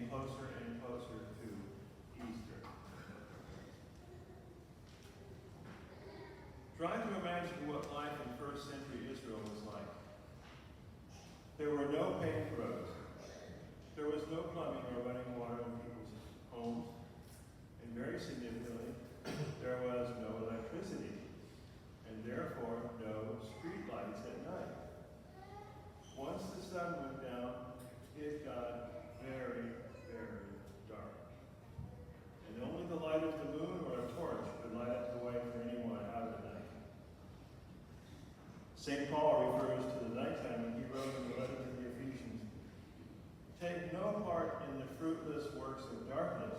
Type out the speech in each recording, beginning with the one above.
getting closer and closer to Easter. Try to imagine what life in first century Israel was like. There were no paved roads. There was no plumbing or running water in people's homes. And very significantly, there was no electricity, and therefore no street lights at night. Once the sun went down, it got very, very dark. And only the light of the moon or a torch could light up the way for anyone out at night. St. Paul refers to the nighttime when he wrote in the letter to the Ephesians, "Take no part in the fruitless works of darkness,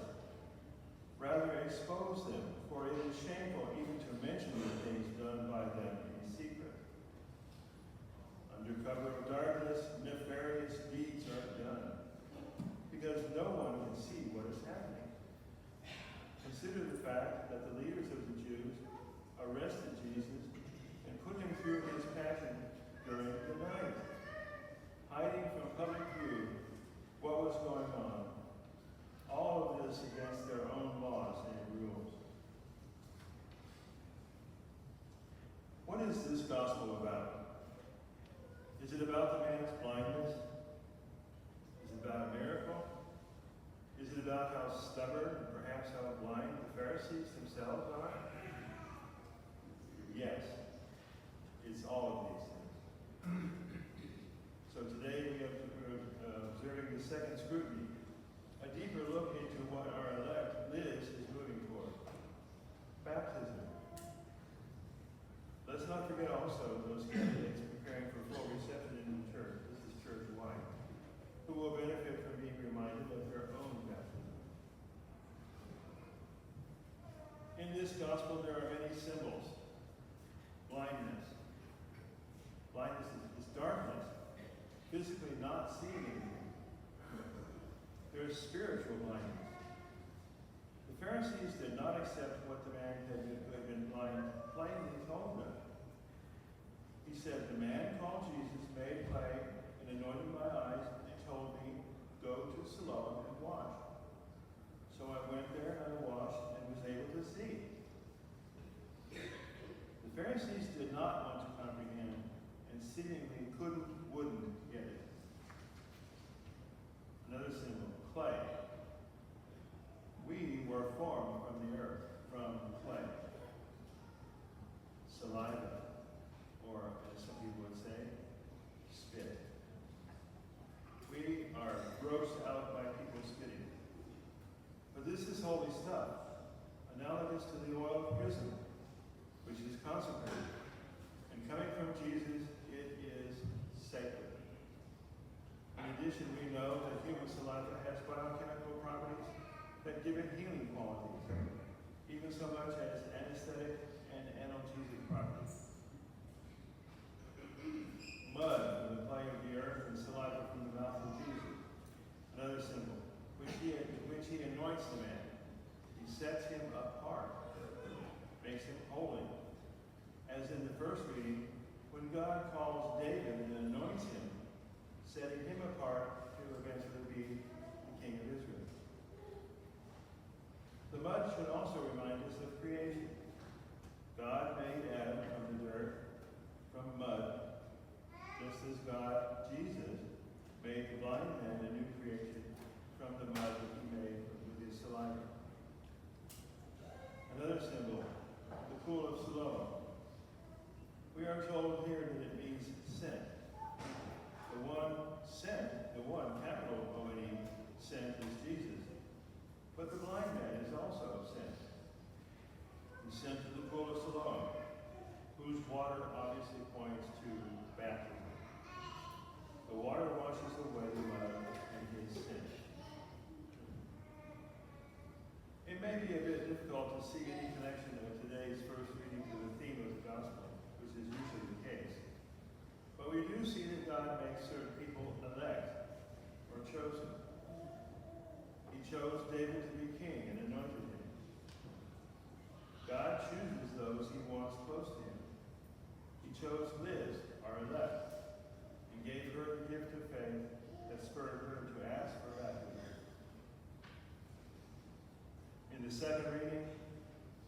rather expose them, for it is shameful even to mention the things done by them in secret." Under cover of darkness, nefarious deeds are done, because no one can see what is happening. Consider the fact that the leaders of the Jews arrested Jesus and put him through his passion during the night, hiding from public view what was going on. All of this against their own laws and rules. What is this gospel about? Is it about the man's blindness? Is it about a miracle? Is it about how stubborn and perhaps how blind the Pharisees themselves are? Yes, it's all of these things. So today we are observing the second scrutiny, a deeper look into what our elect Liz is moving toward. Baptism. Let's not forget also those candidates preparing for full reception in the church. This is church-wide, who will benefit from being reminded of their own baptism. In this gospel, there are many symbols. Blindness. Blindness is darkness, physically not seeing anything. There is spiritual blindness. The Pharisees did not accept what the man who had been blind plainly told them. He said, "The man called Jesus made clay and anointed my eyes and told me, 'Go to Siloam and wash.' So I went there and I washed and was able to see." The Pharisees did not want to comprehend and seemingly wouldn't get it. Another symbol, clay. We were formed from the earth, from clay. Saliva, or as some people would say, spit. We are grossed out by people spitting. But this is holy stuff, analogous to the oil of chrism, which is consecrated. And coming from Jesus, it is sacred. In addition, we know that human saliva has biochemical properties that give it healing qualities, even so much as anesthetic and analgesic properties. Mud from the clay of the earth and saliva from the mouth of Jesus. Another symbol, which he anoints the man. He sets him apart, makes him holy. As in the first reading, when God calls David and anoints him, setting him apart to eventually be the king of Israel. The mud should also remind us of creation. God made Adam from the dirt, from mud, just as God, Jesus, made the blind man a new creation from the mud that he made with his saliva. Another symbol, the pool of Siloam. We are told here that it means sent. The one, capital O-N-E, sent is Jesus. But the blind man is also sent. He's sent to the pool of Siloam, whose water obviously points to baptism. The water washes away the mud and his sin. It may be a bit difficult to see any connection of today's first reading to the theme of the gospel, which is usually the case. But we do see that God makes certain people elect, or chosen. He chose David to be king and anointed him. God chooses those he wants close to him. He chose Liz, our elect, and gave her the gift of faith that spurred her to ask for baptism. the second reading,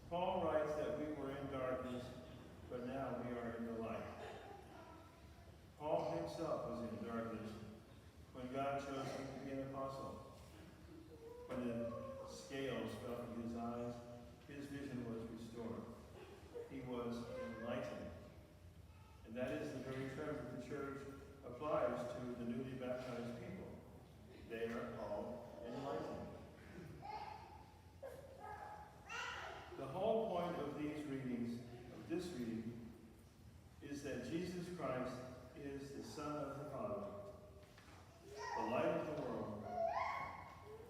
Paul writes that we were in darkness, but now we are in the light. Paul himself was in darkness when God chose him to be an apostle. When the scales fell from his eyes, his vision was restored. He was enlightened. And that is the very term that the church applies to the newly baptized people. They are called enlightened. The whole point of these readings, of this reading, is that Jesus Christ is the Son of the Father, the light of the world,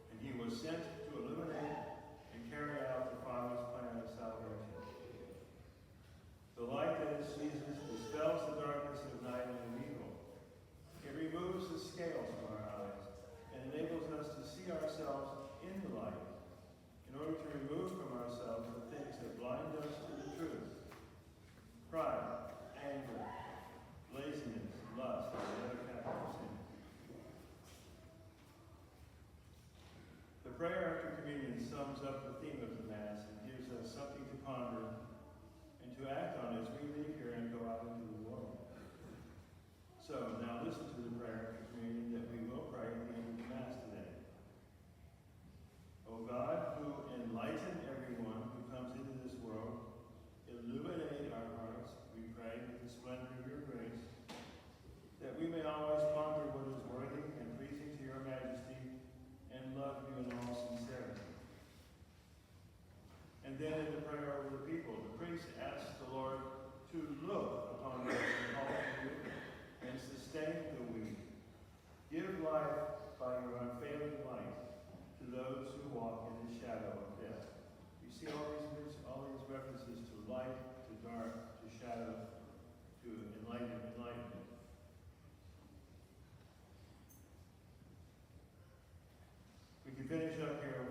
and he was sent to illuminate and carry out the Father's plan of salvation. The light that is Jesus dispels the darkness of night and of evil. It removes the scales from our eyes and enables us to see ourselves in the light in order to remove from ourselves the things that blind us to the truth: pride, anger, laziness, lust, and the other kinds of sin. The prayer after communion sums up the theme of the Mass and gives us something to ponder and to act on as we leave here and go out into the world. So now listen to the prayer after communion that we will pray at the end of the Mass today. O God, who enlighten everyone who comes into this world, illuminate our hearts, we pray, with the splendor of your grace, that we may always ponder what is worthy and pleasing to your majesty and love you in all sincerity. And then in the prayer over the people, the priest asks the Lord to look upon those who call to you and sustain the weak. Give life by your unfailing light to those who walk in the shadow of death. You see all these references to light, to dark, to shadow, to enlightenment. We can finish up here